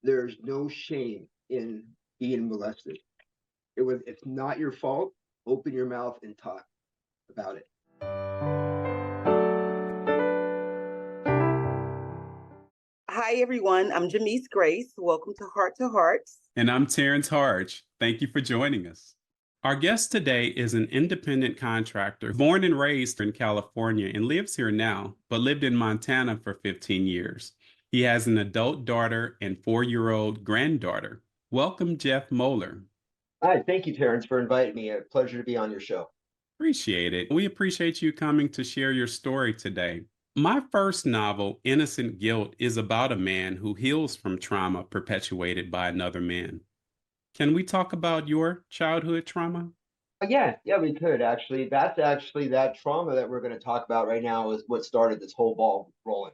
There's no shame in being molested. It's not your fault. Open your mouth and talk about it. Hi, everyone. I'm Jamise Grace. Welcome to Hearts. And I'm Terrence Hardge. Thank you for joining us. Our guest today is an independent contractor born and raised in California and lives here now, but lived in Montana for 15 years. He has an adult daughter and 4-year-old granddaughter. Welcome, Jeff Moller. Hi, thank you, Terrence, for inviting me. A pleasure to be on your show. Appreciate it. We appreciate you coming to share your story today. My first novel, Innocent Guilt, is about a man who heals from trauma perpetuated by another man. Can we talk about your childhood trauma? Yeah, we could actually. That's actually that trauma that we're going to talk about right now is what started this whole ball rolling.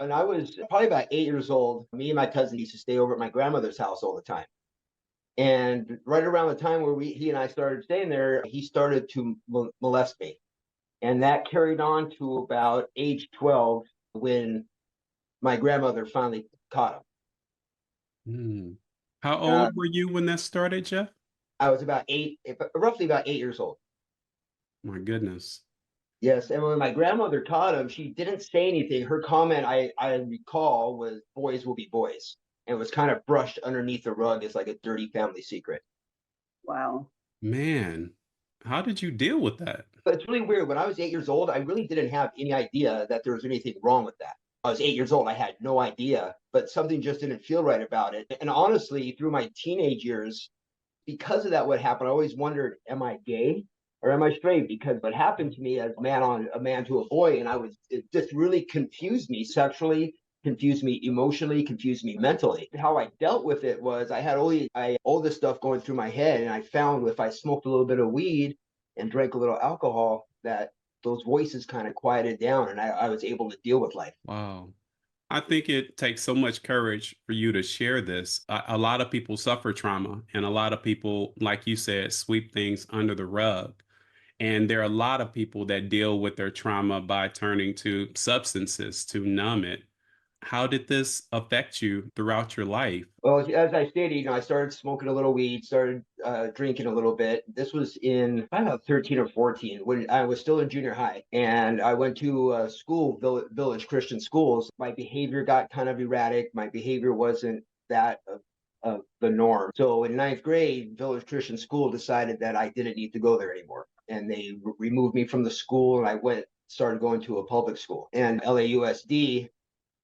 And I was probably about 8 years old. Me and my cousin used to stay over at my grandmother's house all the time. And right around the time where he and I started staying there, he started to molest me. And that carried on to about age 12 when my grandmother finally caught him. Hmm. How Uh, old were you when that started, Jeff? I was roughly about 8 years old. My goodness. Yes, and when my grandmother caught him, she didn't say anything. Her comment, I recall, was "boys will be boys," and it was kind of brushed underneath the rug as like a dirty family secret. Wow. Man, how did you deal with that? But it's really weird. When I was 8 years old, I really didn't have any idea that there was anything wrong with that. I was 8 years old. I had no idea, but something just didn't feel right about it. And honestly, through my teenage years, because of that, what happened, I always wondered, am I gay or am I straight? Because what happened to me as a man to a boy, and it just really confused me sexually, confused me emotionally, confused me mentally. How I dealt with it was all this stuff going through my head, and I found if I smoked a little bit of weed and drank a little alcohol, that those voices kind of quieted down, and I was able to deal with life. Wow. I think it takes so much courage for you to share this. A lot of people suffer trauma, and a lot of people, like you said, sweep things under the rug. And there are a lot of people that deal with their trauma by turning to substances to numb it. How did this affect you throughout your life? Well, as I stated, I started smoking a little weed, started drinking a little bit. This was in about 13 or 14 when I was still in junior high. And I went to school, Village Christian Schools. My behavior got kind of erratic. My behavior wasn't that of the norm. So in ninth grade, Village Christian School decided that I didn't need to go there anymore. And they removed me from the school, and started going to a public school. And LAUSD,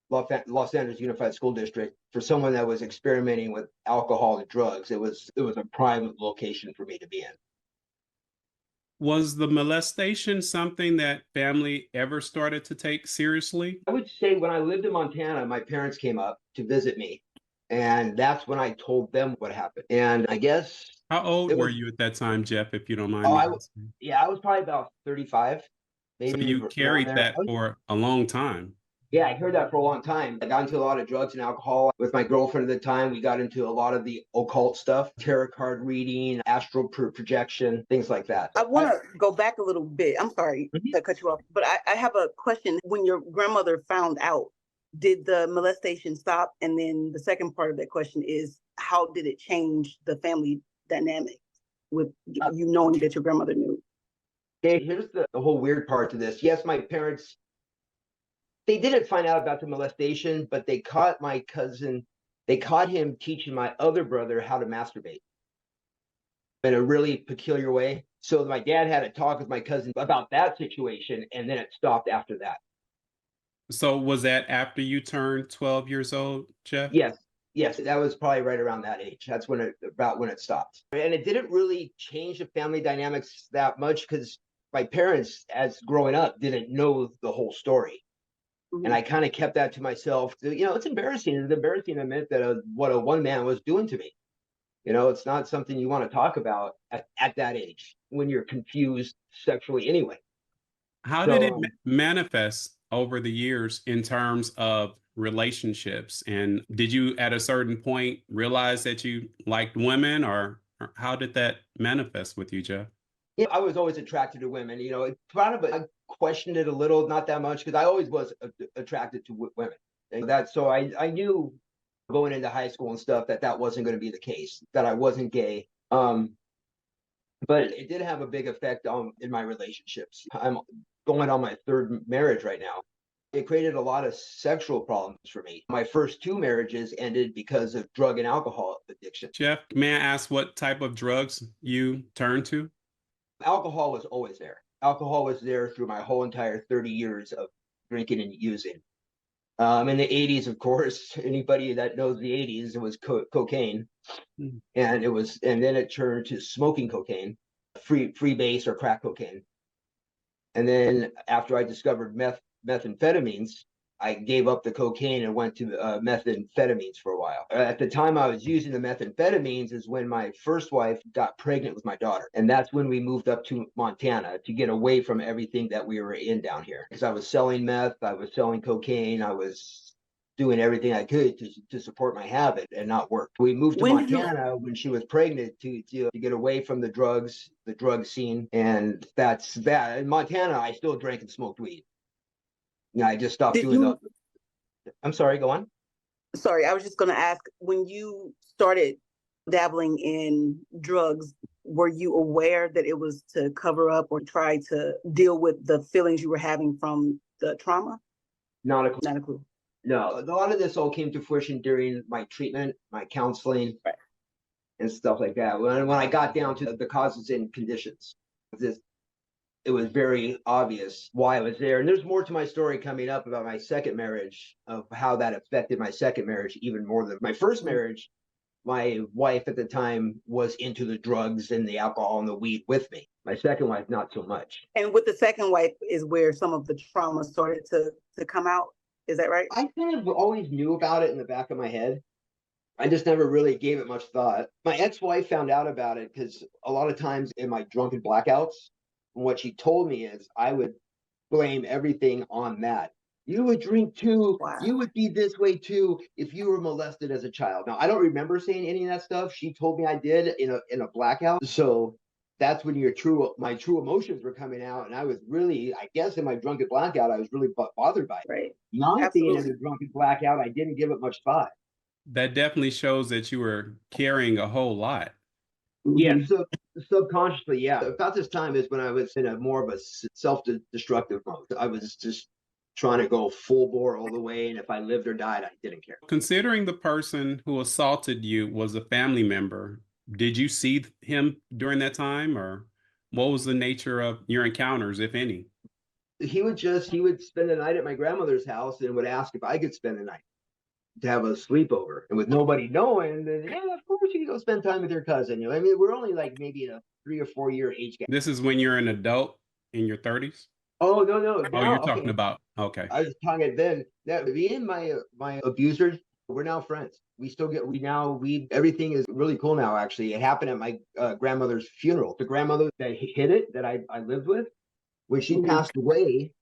Los Angeles Unified School District, for someone that was experimenting with alcohol and drugs, it was a prime location for me to be in. Was the molestation something that family ever started to take seriously? I would say when I lived in Montana, my parents came up to visit me, and that's when I told them what happened. And I guess How old it were was you at that time, Jeff, if you don't mind oh, me I asking? yeah, I was probably about 35, So maybe you around carried there. that for a long time. Yeah, I heard that for a long time. I got into a lot of drugs and alcohol with my girlfriend at the time. We got into a lot of the occult stuff, tarot card reading, astral projection, things like that. I want to go back a little bit. I'm sorry Mhm. to cut you off, but I have a question. When your grandmother found out, did the molestation stop? And then the second part of that question is, how did it change the family dynamic with you knowing that your grandmother knew? Okay, here's the whole weird part to this. Yes, my parents, they didn't find out about the molestation, but they caught him teaching my other brother how to masturbate in a really peculiar way. So my dad had a talk with my cousin about that situation, and then it stopped after that. So was that after you turned 12 years old, Jeff? Yes, yes, that was probably right around that age. That's about when it stopped. And it didn't really change the family dynamics that much because my parents, as growing up, didn't know the whole story. And I kind of kept that to myself. It's embarrassing. It's embarrassing to admit that what a one man was doing to me. It's not something you want to talk about at that age when you're confused sexually anyway. How did it So manifest over the years in terms of relationships? And did you at a certain point realize that you liked women, or how did that manifest with you, Jeff? yeah, I was always attracted to women. I questioned it a little, not that much, because I always was attracted to women. And so I knew going into high school and stuff, that wasn't going to be the case, that I wasn't gay. But it did have a big effect in my relationships. I'm going on my third marriage right now. It created a lot of sexual problems for me. My first two marriages ended because of drug and alcohol addiction. Jeff, may I ask what type of drugs you turned to? Alcohol was always there. Alcohol was there through my whole entire 30 years of drinking and using. In the 80s, of course, anybody that knows the 80s, it was cocaine. And then it turned to smoking cocaine, free base or crack cocaine. And then after I discovered methamphetamines, I gave up the cocaine and went to methamphetamines for a while. At the time I was using the methamphetamines is when my first wife got pregnant with my daughter. And that's when we moved up to Montana to get away from everything that we were in down here. Because I was selling meth, I was selling cocaine, I was doing everything I could to support my habit and not work. We moved to Montana when she was pregnant to get away from the drug scene. And that's that. In Montana, I still drank and smoked weed. Yeah, I just stopped doing I'm sorry, go on. Sorry, I was just going to ask, when you started dabbling in drugs, were you aware that it was to cover up or try to deal with the feelings you were having from the trauma? Not a clue. Not a clue. No, a lot of this all came to fruition during my treatment, my counseling, right, and stuff like that. When I got down to the causes and conditions, it was very obvious why I was there. And there's more to my story coming up about my second marriage, of how that affected my second marriage even more than my first marriage. My wife at the time was into the drugs and the alcohol and the weed with me. My second wife, not so much. And with the second wife is where some of the trauma started to come out. Is that right? I kind of always knew about it in the back of my head. I just never really gave it much thought. My ex-wife found out about it because a lot of times in my drunken blackouts, what she told me is I would blame everything on that. You would drink too. Wow. You would be this way too if you were molested as a child. Now, I don't remember saying any of that stuff. She told me I did in a blackout. So that's when my true emotions were coming out. And I was really, I guess in my drunken blackout, I was really bothered by it. Right. Not being in a drunken blackout, I didn't give it much thought. That definitely shows that you were carrying a whole lot. Yeah, so subconsciously, yeah. About this time is when I was in a more of a self-destructive mode. I was just trying to go full bore all the way, and if I lived or died, I didn't care. Considering the person who assaulted you was a family member, did you see him during that time, or what was the nature of your encounters, if any? He would spend the night at my grandmother's house and would ask if I could spend the night to have a sleepover. And with nobody knowing, then yeah, of course you can go spend time with your cousin. I mean, we're only like maybe a 3 or 4 year age gap. This is when you're an adult in your 30s? Oh, no. Oh, you're talking about, okay. I was talking then. That me and my abusers, we're now friends. Everything is really cool now, actually. It happened at my grandmother's funeral. The grandmother that hit it, that I lived with, when she passed away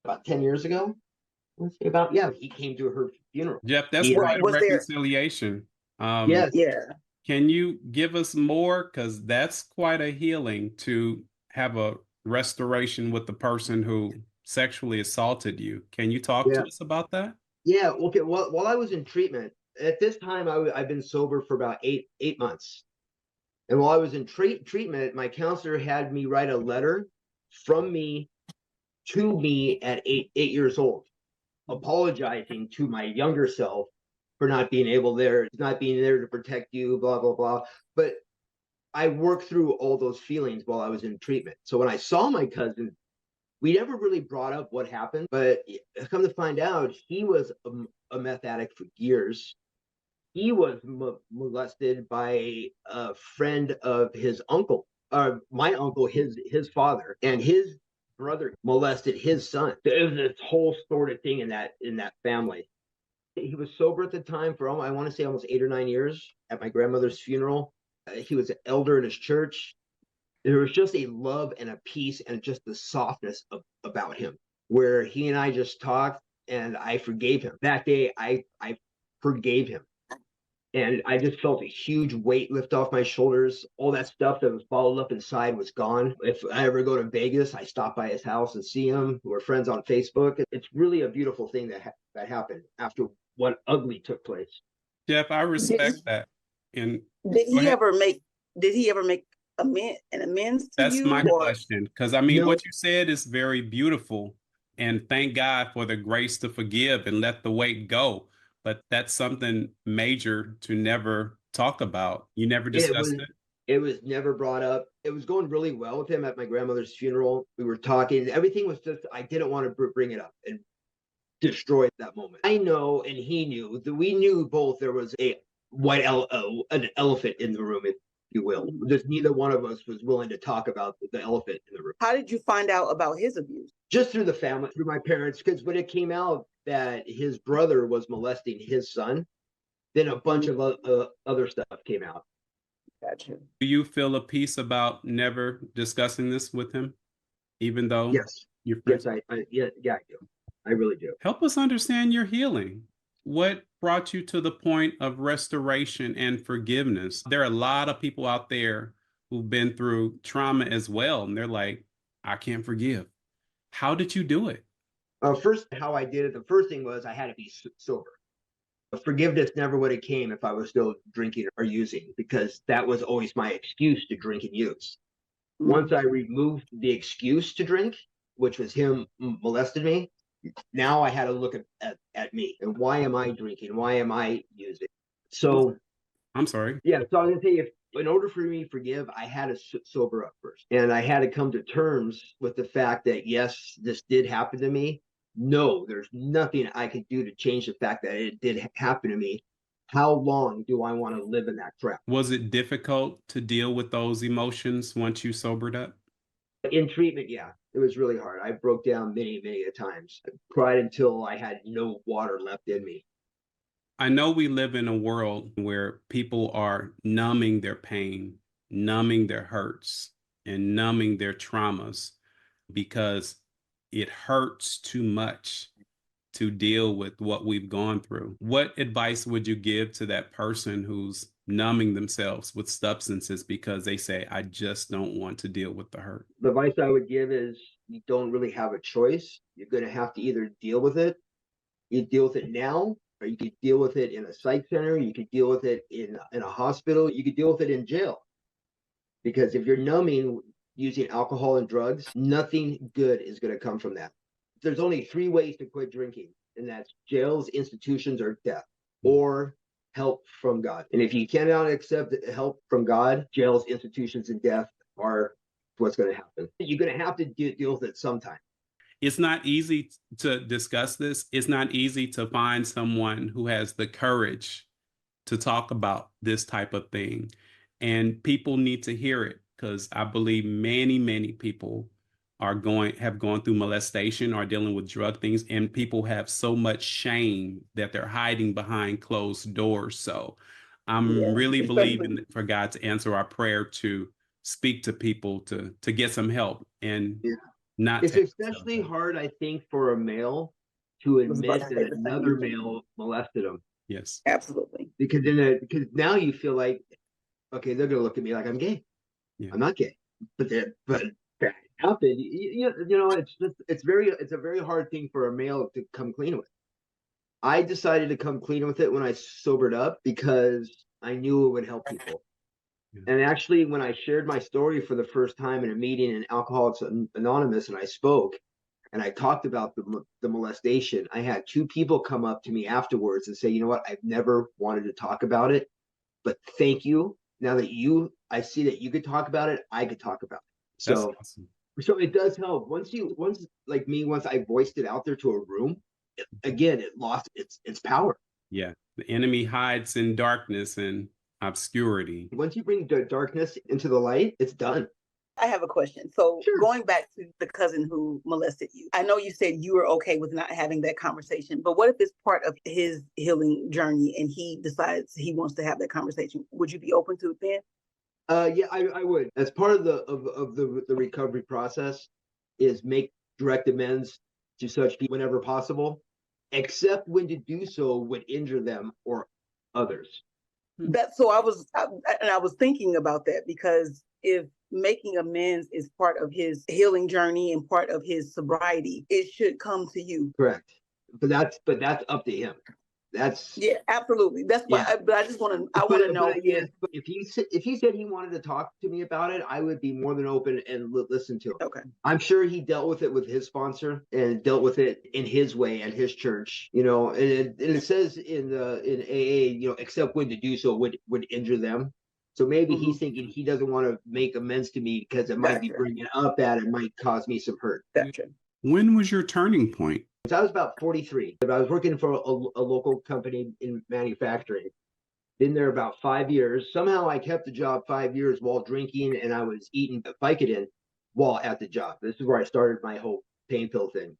about 10 years ago, he came to her funeral. Jeff, that's quite a reconciliation. Yes. Yeah. Can you give us more? Because that's quite a healing to have a restoration with the person who sexually assaulted you. Can you talk to us about that? Yeah. Okay. Well, while I was in treatment, at this time, I've been sober for about eight months. And while I was in treatment, my counselor had me write a letter from me to me at eight years old, apologizing to my younger self for not being there to protect you, blah, blah, blah. But I worked through all those feelings while I was in treatment. So when I saw my cousin, we never really brought up what happened, but come to find out, he was a meth addict for years. He was molested by a friend of his uncle, my uncle, his father, and his brother molested his son. There was this whole sordid thing in that family. He was sober at the time for I want to say almost 8 or 9 years at my grandmother's funeral. He was an elder in his church. There was just a love and a peace and just the softness about him, where he and I just talked, and I forgave him. That day, I forgave him. And I just felt a huge weight lift off my shoulders. All that stuff that was bottled up inside was gone. If I ever go to Vegas, I stop by his house and see him. We're friends on Facebook. It's really a beautiful thing that happened after what ugly took place. Jeff, I respect that. And Did go he ahead. ever make, did he ever make an amends to That's you my or? question. Because I mean, No, what you said is very beautiful. And thank God for the grace to forgive and let the weight go. But that's something major to never talk about. You never it discussed was it. it was never brought up. It was going really well with him at my grandmother's funeral. We were talking. Everything was just I didn't want to bring it up and destroy that moment. I know, and he knew that we knew both there was a an elephant in the room, if you will. Just neither one of us was willing to talk about the elephant in the room. How did you find out about his abuse? Just through the family, through my parents, because when it came out that his brother was molesting his son, then a bunch of other stuff came out. Gotcha. Do you feel a peace about never discussing this with him, even though Yes, you're yes, friends? yeah, I do. I really do. Help us understand your healing. What brought you to the point of restoration and forgiveness? There are a lot of people out there who've been through trauma as well, and they're like, I can't forgive. How did you do it? First, how I did it, the first thing was I had to be sober. Forgiveness never would have came if I was still drinking or using, because that was always my excuse to drink and use. Once I removed the excuse to drink, which was him molested me, now I had to look at me and why am I drinking? Why am I using? So I'm sorry. yeah, so I was gonna say if in order for me to forgive, I had to sober up first, and I had to come to terms with the fact that yes, this did happen to me. No, there's nothing I could do to change the fact that it did happen to me. How long do I want to live in that trap? Was it difficult to deal with those emotions once you sobered up? In treatment, yeah, it was really hard. I broke down many a times. I cried until I had no water left in me. I know we live in a world where people are numbing their pain, numbing their hurts, and numbing their traumas because it hurts too much to deal with what we've gone through. What advice would you give to that person who's numbing themselves with substances because they say, I just don't want to deal with the hurt? The advice I would give is you don't really have a choice. You're going to have to either deal with it. You deal with it now, or you could deal with it in a psych center. You could deal with it in a hospital. You could deal with it in jail. Because if you're numbing using alcohol and drugs, nothing good is going to come from that. There's only three ways to quit drinking, and that's jails, institutions, or death, or help from God. And if you cannot accept help from God, jails, institutions, and death are what's going to happen. You're going to have to deal with it sometime. It's not easy to discuss this. It's not easy to find someone who has the courage to talk about this type of thing. And people need to hear it because I believe many people have gone through molestation or dealing with drug things, and people have so much shame that they're hiding behind closed doors. So I'm Yeah, really especially. believing for God to answer our prayer to speak to people to get some help and Yeah. not It's take themselves especially out. hard, I think, for a male to I was about admit to say that the another same. male molested him. Yes. Absolutely. Because now you feel like, okay, they're gonna look at me like I'm gay. Yeah. I'm not gay, but that happened. You know, it's a very hard thing for a male to come clean with. I decided to come clean with it when I sobered up because I knew it would help people. Yeah. And actually, when I shared my story for the first time in a meeting in Alcoholics Anonymous, and I spoke and I talked about the molestation, I had two people come up to me afterwards and say, you know what, I've never wanted to talk about it, but thank you. Now that I see that you could talk about it, I could talk about it. That's So, awesome. so it does help. Once I voiced it out there to a room, again, it lost its power. Yeah. The enemy hides in darkness and obscurity. Once you bring the darkness into the light, it's done. I have a question. So Sure. going back to the cousin who molested you, I know you said you were okay with not having that conversation, but what if it's part of his healing journey and he decides he wants to have that conversation? Would you be open to it then? Yeah, I would. As part of the recovery process, is make direct amends to such people whenever possible, except when to do so would injure them or others. That so I was thinking about that because if making amends is part of his healing journey and part of his sobriety, it should come to you. Correct. But that's up to him. That's Yeah, absolutely. That's why, yeah. but I just I want to know Yes, but if he said he wanted to talk to me about it, I would be more than open and listen to him. okay. I'm sure he dealt with it with his sponsor and dealt with it in his way at his church, you know. And it says in AA, you know, except when to do so would injure them. So maybe he's thinking he doesn't want to make amends to me because it might be Gotcha. bringing up that it might cause me some hurt. Gotcha. When was your turning point? So I was about 43. I was working for a local company in manufacturing. Been there about 5 years. Somehow I kept the job 5 years while drinking, and I was eating Vicodin while at the job. This is where I started my whole pain pill thing.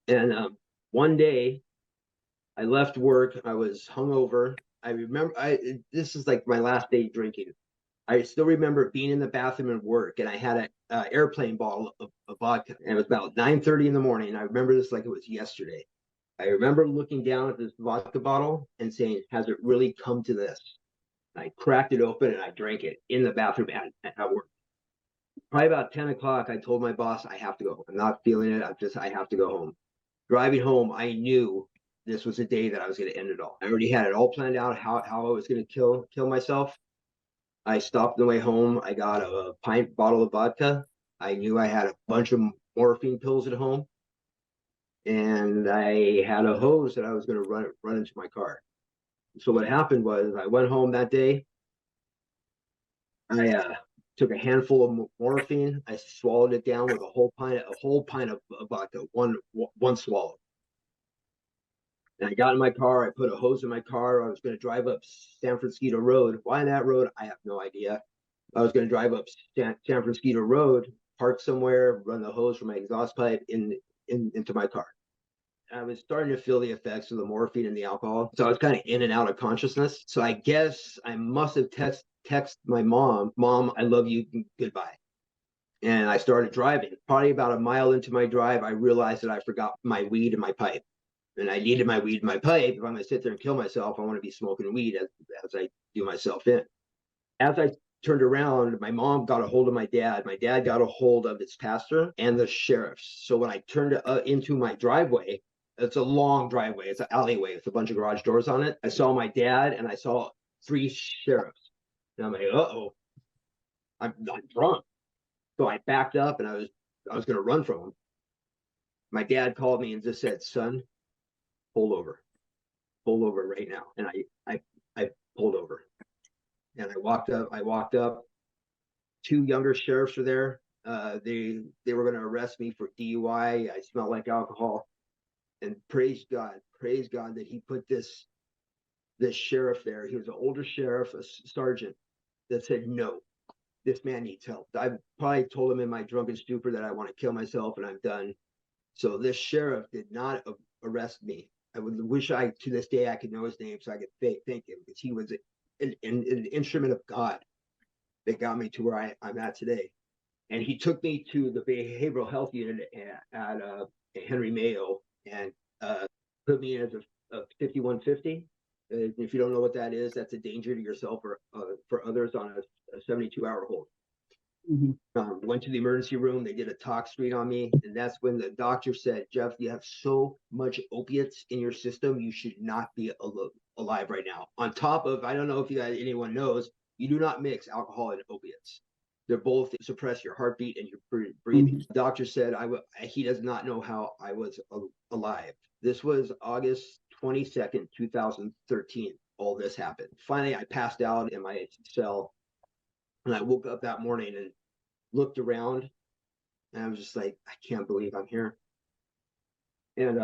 And one day I left work. I was hungover. I remember this is like my last day drinking. I still remember being in the bathroom at work, and I had an airplane bottle of vodka, and it was about 9:30 in the morning. I remember this like it was yesterday. I remember looking down at this vodka bottle and saying, "Has it really come to this?" I cracked it open and I drank it in the bathroom at work. Probably about 10 o'clock, I told my boss, I have to go. I'm not feeling it. I have to go home. Driving home, I knew this was the day that I was going to end it all. I already had it all planned out how I was going to kill myself. I stopped on the way home. I got a pint bottle of vodka. I knew I had a bunch of morphine pills at home. And I had a hose that I was going to run into my car. So what happened was I went home that day. I took a handful of morphine. I swallowed it down with a whole pint of vodka, one swallow. And I got in my car. I put a hose in my car. I was going to drive up San Francisco Road. Why that road? I have no idea. I was going to drive up San Francisco Road, park somewhere, run the hose from my exhaust pipe into my car. I was starting to feel the effects of the morphine and the alcohol. So I was kind of in and out of consciousness. So I guess I must have text my mom, I love you, goodbye. And I started driving. Probably about a mile into my drive, I realized that I forgot my weed in my pipe. And I needed my weed in my pipe. If I'm going to sit there and kill myself, I want to be smoking weed as I do myself in. As I turned around, my mom got a hold of my dad. My dad got a hold of its pastor and the sheriffs. So when I turned into my driveway, it's a long driveway. It's an alleyway with a bunch of garage doors on it. I saw my dad and I saw 3 sheriffs. And I'm like, uh-oh, I'm drunk. So I backed up and I was going to run from them. My dad called me and just said, son, pull over right now. And I pulled over and I walked up. 2 younger sheriffs were there. They were going to arrest me for DUI. I smelled like alcohol. And praise God that he put this sheriff there. He was an older sheriff, a sergeant, that said, no, this man needs help. I probably told him in my drunken stupor that I want to kill myself and I'm done. So this sheriff did not arrest me. I would wish to this day I could know his name so I could thank him, because he was an instrument of God that got me to where I'm at today. And he took me to the behavioral health unit at Henry Mayo and put me in as a 5150. If you don't know what that is, that's a danger to yourself or for others on a 72-hour hold. Went to the emergency room. They did a tox screen on me. And that's when the doctor said, Jeff, you have so much opiates in your system, you should not be alive right now. On top of, I don't know if anyone knows, you do not mix alcohol and opiates. They're both suppress your heartbeat and your breathing. The doctor said he does not know how I was alive. This was August 22nd, 2013. All this happened. Finally, I passed out in my cell, and I woke up that morning and looked around, and I was just like, I can't believe I'm here. And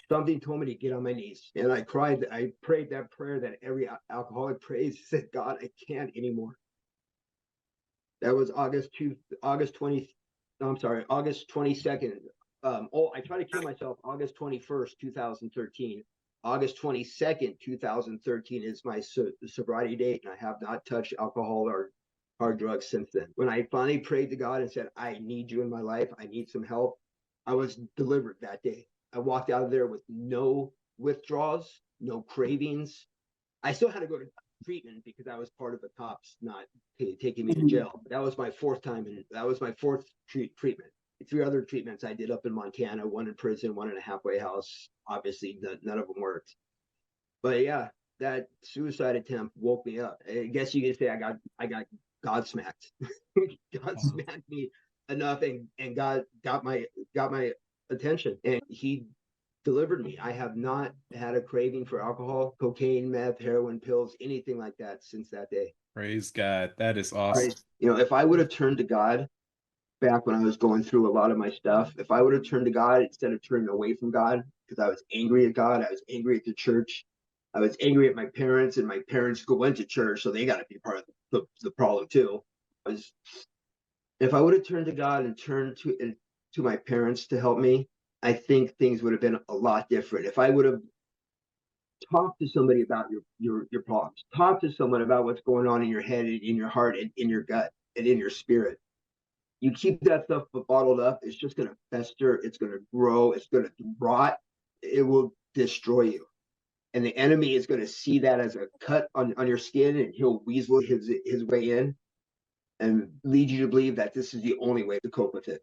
something told me to get on my knees, and I cried. I prayed that prayer that every alcoholic prays. Said, God, I can't anymore. That was August 22nd. I tried to kill myself August 21st, 2013. August 22nd, 2013 is my sobriety date, and I have not touched alcohol or hard drugs since then. When I finally prayed to God and said, I need you in my life, I need some help, I was delivered that day. I walked out of there with no withdrawals, no cravings. I still had to go to treatment because I was part of the cops not taking me to jail. That was my 4th time, and that was my 4th treatment. 3 other treatments I did up in Montana, 1 in prison, 1 in a halfway house. Obviously, none of them worked. But yeah, that suicide attempt woke me up. I guess you could say I got God smacked. God smacked me enough, and God got my attention, and He delivered me. I have not had a craving for alcohol, cocaine, meth, heroin, pills, anything like that since that day. Praise God. That is awesome. Right? If I would have turned to God back when I was going through a lot of my stuff, if I would have turned to God instead of turning away from God, because I was angry at God, I was angry at the church, I was angry at my parents, and my parents went to church, so they got to be part of the problem too. Was If I would have turned to God and turned to my parents to help me, I think things would have been a lot different. If I would have talked to somebody about your problems, talk to someone about what's going on in your head, and in your heart, and in your gut, and in your spirit. You keep that stuff bottled up, it's just going to fester, it's going to grow, it's going to rot, it will destroy you. And the enemy is going to see that as a cut on your skin, and he'll weasel his way in and lead you to believe that this is the only way to cope with it.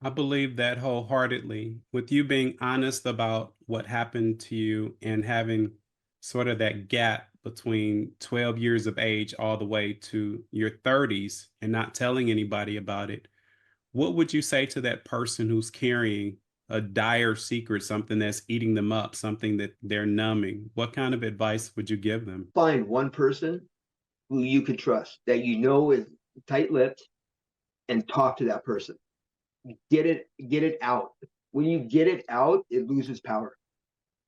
I believe that wholeheartedly. With you being honest about what happened to you and having sort of that gap between 12 years of age all the way to your 30s and not telling anybody about it, what would you say to that person who's carrying a dire secret, something that's eating them up, something that they're numbing? What kind of advice would you give them? Find one person who you can trust, that is tight-lipped, and talk to that person. Get it out. When you get it out, it loses power.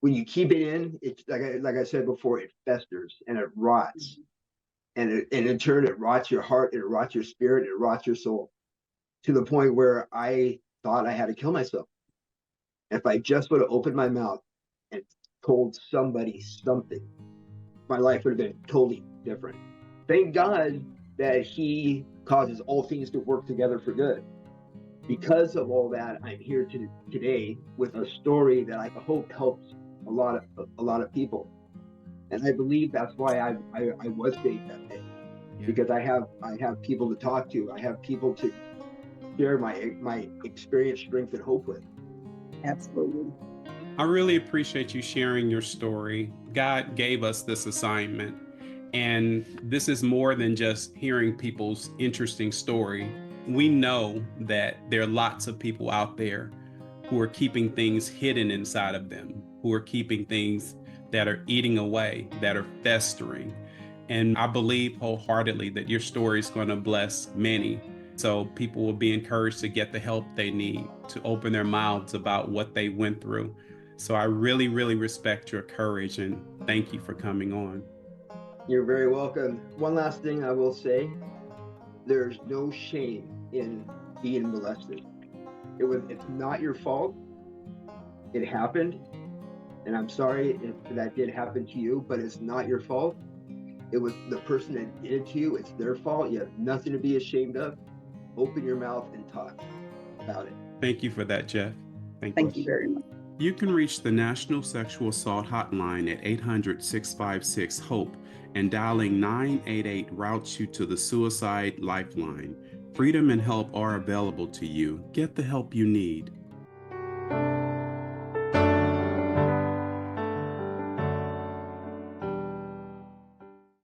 When you keep it in, it's like I said before, it festers and it rots. And in turn, it rots your heart, it rots your spirit, it rots your soul, to the point where I thought I had to kill myself. If I just would have opened my mouth and told somebody something, my life would have been totally different. Thank God that He causes all things to work together for good. Because of all that, I'm here today with a story that I hope helps a lot of people. And I believe that's why I was saved that day, because I have people to talk to. I have people to share my experience, strength, and hope with. Absolutely. I really appreciate you sharing your story. God gave us this assignment, and this is more than just hearing people's interesting story. We know that there are lots of people out there who are keeping things hidden inside of them, who are keeping things that are eating away, that are festering. And I believe wholeheartedly that your story is going to bless many. So people will be encouraged to get the help they need, to open their mouths about what they went through. So I really, really respect your courage, and thank you for coming on. You're very welcome. One last thing I will say, there's no shame in being molested. It's not your fault. It happened. And I'm sorry if that did happen to you, but it's not your fault. It was the person that did it to you. It's their fault. You have nothing to be ashamed of. Open your mouth and talk about it. Thank you for that, Jeff. Thank you very much. You can reach the National Sexual Assault Hotline at 800-656-HOPE, and dialing 988 routes you to the Suicide Lifeline. Freedom and help are available to you. Get the help you need.